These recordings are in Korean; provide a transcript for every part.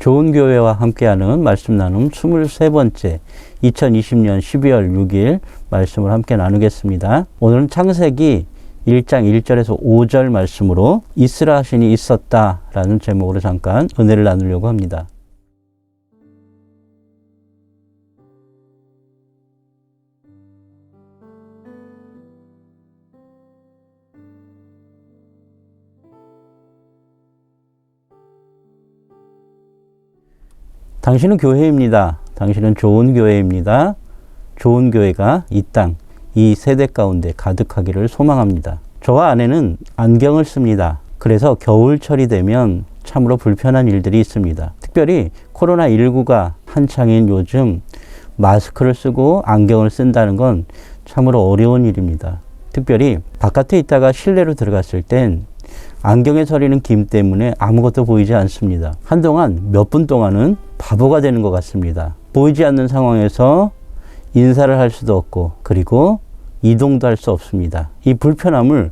좋은 교회와 함께하는 말씀 나눔 23번째 2020년 12월 6일 말씀을 함께 나누겠습니다. 오늘은 창세기 1장 1절에서 5절 말씀으로 있으라 하시니 있었다 라는 제목으로 잠깐 은혜를 나누려고 합니다. 당신은 교회입니다. 당신은 좋은 교회입니다. 좋은 교회가 이 땅, 이 세대 가운데 가득하기를 소망합니다. 저와 아내는 안경을 씁니다. 그래서 겨울철이 되면 참으로 불편한 일들이 있습니다. 특별히 코로나19가 한창인 요즘 마스크를 쓰고 안경을 쓴다는 건 참으로 어려운 일입니다. 특별히 바깥에 있다가 실내로 들어갔을 땐 안경에 서리는 김 때문에 아무것도 보이지 않습니다. 한동안 몇 분 동안은 바보가 되는 것 같습니다. 보이지 않는 상황에서 인사를 할 수도 없고 그리고 이동도 할 수 없습니다. 이 불편함을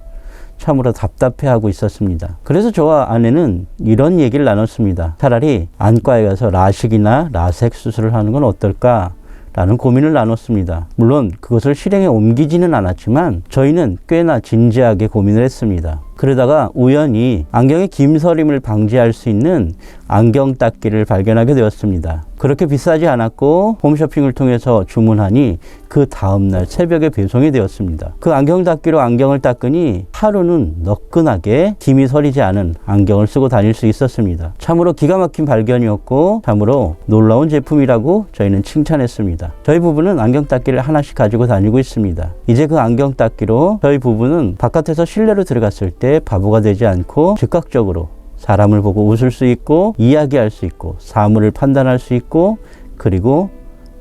참으로 답답해하고 있었습니다. 그래서 저와 아내는 이런 얘기를 나눴습니다. 차라리 안과에 가서 라식이나 라섹 수술을 하는 건 어떨까? 라는 고민을 나눴습니다. 물론 그것을 실행에 옮기지는 않았지만 저희는 꽤나 진지하게 고민을 했습니다. 그러다가 우연히 안경의 김서림을 방지할 수 있는 안경 닦기를 발견하게 되었습니다. 그렇게 비싸지 않았고 홈쇼핑을 통해서 주문하니 그 다음날 새벽에 배송이 되었습니다. 그 안경 닦기로 안경을 닦으니 하루는 너끈하게 김이 서리지 않은 안경을 쓰고 다닐 수 있었습니다. 참으로 기가 막힌 발견이었고 참으로 놀라운 제품이라고 저희는 칭찬했습니다. 저희 부부는 안경 닦기를 하나씩 가지고 다니고 있습니다. 이제 그 안경 닦기로 저희 부부는 바깥에서 실내로 들어갔을 때 바보가 되지 않고 즉각적으로 사람을 보고 웃을 수 있고 이야기할 수 있고 사물을 판단할 수 있고 그리고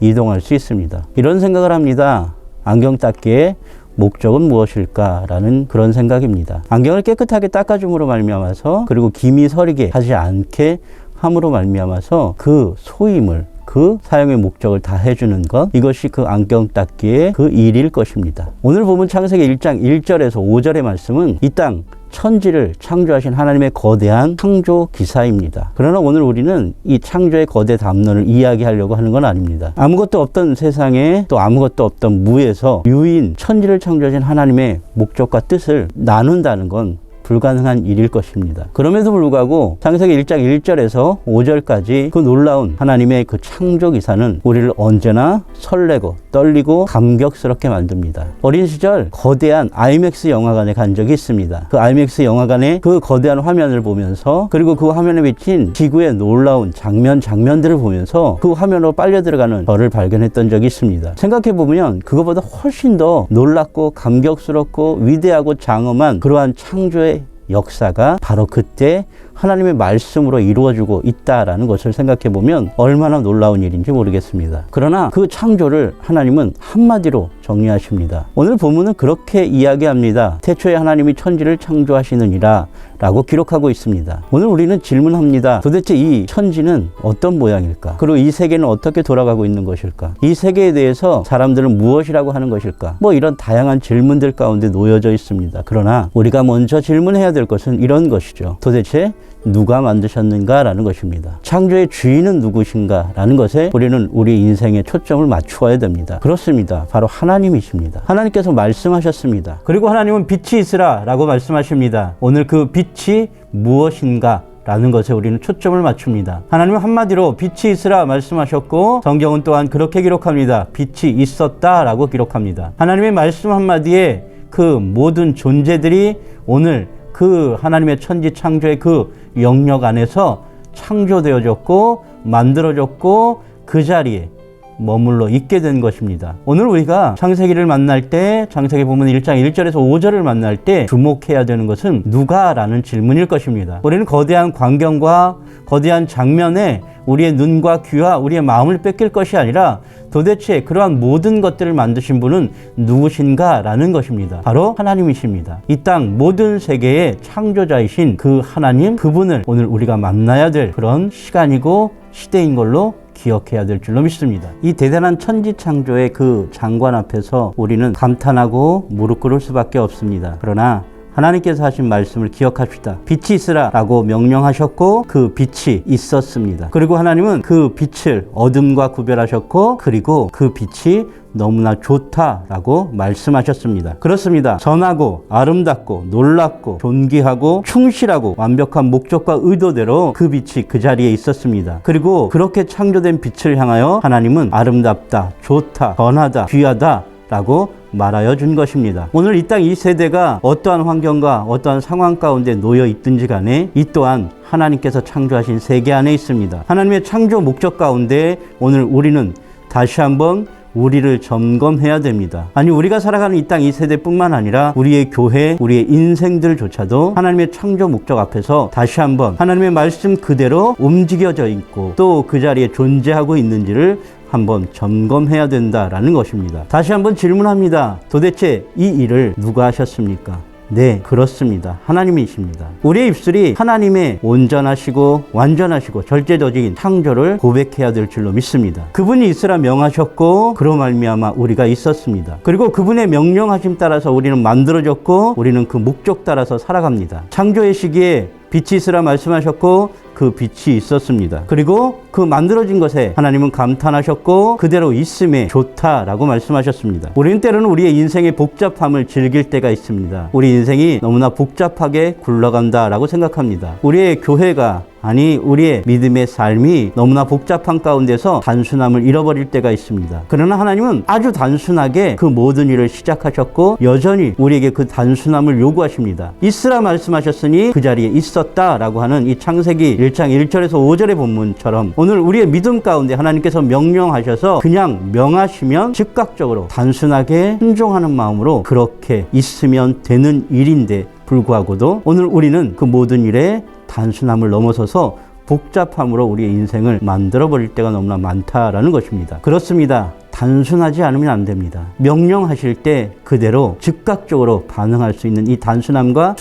이동할 수 있습니다. 이런 생각을 합니다. 안경 닦기의 목적은 무엇일까라는 그런 생각입니다. 안경을 깨끗하게 닦아줌으로 말미암아서 그리고 김이 서리게 하지 않게 함으로 말미암아서 그 소임을 그 사용의 목적을 다 해주는 것, 이것이 그 안경 닦기의 그 일일 것입니다. 오늘 보면 창세기 1장 1절에서 5절의 말씀은 이 땅 천지를 창조하신 하나님의 거대한 창조 기사입니다. 그러나 오늘 우리는 이 창조의 거대 담론을 이야기하려고 하는 건 아닙니다. 아무것도 없던 세상에 또 아무것도 없던 무에서 유인 천지를 창조하신 하나님의 목적과 뜻을 나눈다는 건 불가능한 일일 것입니다. 그럼에도 불구하고 창세기 1장 1절에서 5절까지 그 놀라운 하나님의 그 창조 기사는 우리를 언제나 설레고 떨리고 감격스럽게 만듭니다. 어린 시절 거대한 아이맥스 영화관에 간 적이 있습니다. 그 아이맥스 영화관의 그 거대한 화면을 보면서 그리고 그 화면에 비친 지구의 놀라운 장면들을 보면서 그 화면으로 빨려 들어가는 저를 발견했던 적이 있습니다. 생각해보면 그것보다 훨씬 더 놀랍고 감격스럽고 위대하고 장엄한 그러한 창조의 역사가 바로 그때 하나님의 말씀으로 이루어지고 있다라는 것을 생각해 보면 얼마나 놀라운 일인지 모르겠습니다. 그러나 그 창조를 하나님은 한마디로 정리하십니다. 오늘 본문은 그렇게 이야기합니다. 태초에 하나님이 천지를 창조하시느니라 라고 기록하고 있습니다. 오늘 우리는 질문합니다. 도대체 이 천지는 어떤 모양일까? 그리고 이 세계는 어떻게 돌아가고 있는 것일까? 이 세계에 대해서 사람들은 무엇이라고 하는 것일까? 이런 다양한 질문들 가운데 놓여져 있습니다. 그러나 우리가 먼저 질문해야 될 것은 이런 것이죠. 도대체 누가 만드셨는가 라는 것입니다. 창조의 주인은 누구신가 라는 것에 우리는 우리 인생에 초점을 맞추어야 됩니다. 그렇습니다. 바로 하나님이십니다. 하나님께서 말씀하셨습니다. 그리고 하나님은 빛이 있으라 라고 말씀하십니다. 오늘 그 빛이 무엇인가 라는 것에 우리는 초점을 맞춥니다. 하나님은 한마디로 빛이 있으라 말씀하셨고 성경은 또한 그렇게 기록합니다. 빛이 있었다 라고 기록합니다. 하나님의 말씀 한마디에 그 모든 존재들이 오늘 그 하나님의 천지 창조의 그 영역 안에서 창조되어졌고 만들어졌고 그 자리에 머물러 있게 된 것입니다. 오늘 우리가 창세기를 만날 때 창세기 보면 1장 1절에서 5절을 만날 때 주목해야 되는 것은 누가라는 질문일 것입니다. 우리는 거대한 광경과 거대한 장면에 우리의 눈과 귀와 우리의 마음을 뺏길 것이 아니라 도대체 그러한 모든 것들을 만드신 분은 누구신가 라는 것입니다. 바로 하나님이십니다. 이 땅 모든 세계의 창조자이신 그 하나님, 그분을 오늘 우리가 만나야 될 그런 시간이고 시대인 걸로 기억해야 될 줄로 믿습니다. 이 대단한 천지창조의 그 장관 앞에서 우리는 감탄하고 무릎 꿇을 수밖에 없습니다. 그러나 하나님께서 하신 말씀을 기억합시다. 빛이 있으라 라고 명령하셨고 그 빛이 있었습니다. 그리고 하나님은 그 빛을 어둠과 구별하셨고 그리고 그 빛이 너무나 좋다라고 말씀하셨습니다. 그렇습니다. 선하고 아름답고 놀랍고 존귀하고 충실하고 완벽한 목적과 의도대로 그 빛이 그 자리에 있었습니다. 그리고 그렇게 창조된 빛을 향하여 하나님은 아름답다, 좋다, 선하다, 귀하다 라고 말하여 준 것입니다. 오늘 이 땅 이 세대가 어떠한 환경과 어떠한 상황 가운데 놓여 있든지 간에 이 또한 하나님께서 창조하신 세계 안에 있습니다. 하나님의 창조 목적 가운데 오늘 우리는 다시 한번 우리를 점검해야 됩니다. 아니 우리가 살아가는 이 땅 이 세대뿐만 아니라 우리의 교회, 우리의 인생들조차도 하나님의 창조 목적 앞에서 다시 한번 하나님의 말씀 그대로 움직여져 있고 또 그 자리에 존재하고 있는지를 한번 점검해야 된다라는 것입니다. 다시 한번 질문합니다. 도대체 이 일을 누가 하셨습니까? 네, 그렇습니다. 하나님이십니다. 우리의 입술이 하나님의 온전하시고 완전하시고 절대적인 창조를 고백해야 될 줄로 믿습니다. 그분이 있으라 명하셨고 그로 말미암아 우리가 있었습니다. 그리고 그분의 명령하심 따라서 우리는 만들어졌고 우리는 그 목적 따라서 살아갑니다. 창조의 시기에 빛이 있으라 말씀하셨고 그 빛이 있었습니다. 그리고 그 만들어진 것에 하나님은 감탄하셨고 그대로 있음에 좋다라고 말씀하셨습니다. 우리는 때로는 우리의 인생의 복잡함을 즐길 때가 있습니다. 우리 인생이 너무나 복잡하게 굴러간다라고 생각합니다. 우리의 교회가 아니 우리의 믿음의 삶이 너무나 복잡한 가운데서 단순함을 잃어버릴 때가 있습니다. 그러나 하나님은 아주 단순하게 그 모든 일을 시작하셨고 여전히 우리에게 그 단순함을 요구하십니다. 있으라 말씀하셨으니 그 자리에 있었다라고 하는 이 창세기 1장 1절에서 5절의 본문처럼 오늘 우리의 믿음 가운데 하나님께서 명령하셔서 그냥 명하시면 즉각적으로 단순하게 순종하는 마음으로 그렇게 있으면 되는 일인데 불구하고도 오늘 우리는 그 모든 일에 단순함을 넘어서서 복잡함으로 우리의 인생을 만들어버릴 때가 너무나 많다라는 것입니다. 그렇습니다. 단순하지 않으면 안 됩니다. 명령하실 때 그대로 즉각적으로 반응할 수 있는 이 단순함과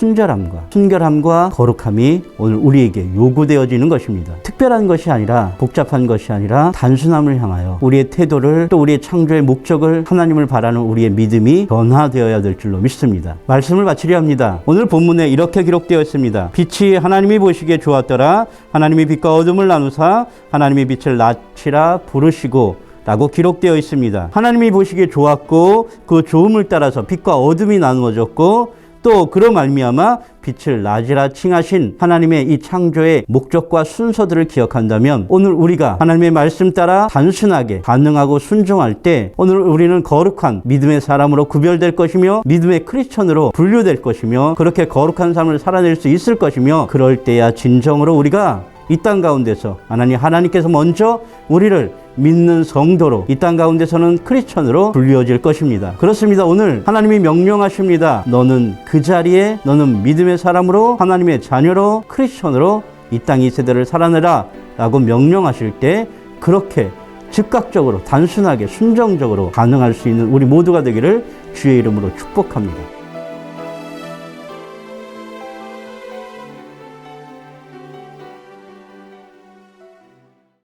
순결함과 거룩함이 오늘 우리에게 요구되어지는 것입니다. 특별한 것이 아니라 복잡한 것이 아니라 단순함을 향하여 우리의 태도를 또 우리의 창조의 목적을 하나님을 바라는 우리의 믿음이 변화되어야 될 줄로 믿습니다. 말씀을 마치려 합니다. 오늘 본문에 이렇게 기록되어 있습니다. 빛이 하나님이 보시기에 좋았더라. 하나님이 빛과 어둠을 나누사 하나님이 빛을 낮이라 부르시고 라고 기록되어 있습니다. 하나님이 보시기에 좋았고 그 좋음을 따라서 빛과 어둠이 나누어졌고 또 그로 말미암아 빛을 낮이라 칭하신 하나님의 이 창조의 목적과 순서들을 기억한다면 오늘 우리가 하나님의 말씀 따라 단순하게 반응하고 순종할 때 오늘 우리는 거룩한 믿음의 사람으로 구별될 것이며 믿음의 크리스천으로 분류될 것이며 그렇게 거룩한 삶을 살아낼 수 있을 것이며 그럴 때야 진정으로 우리가 이 땅 가운데서 하나님께서 먼저 우리를 믿는 성도로 이 땅 가운데서는 크리스천으로 불리어질 것입니다. 그렇습니다. 오늘 하나님이 명령하십니다. 너는 그 자리에 너는 믿음의 사람으로 하나님의 자녀로 크리스천으로 이 땅 이 세대를 살아내라 라고 명령하실 때 그렇게 즉각적으로 단순하게 순정적으로 반응할 수 있는 우리 모두가 되기를 주의 이름으로 축복합니다.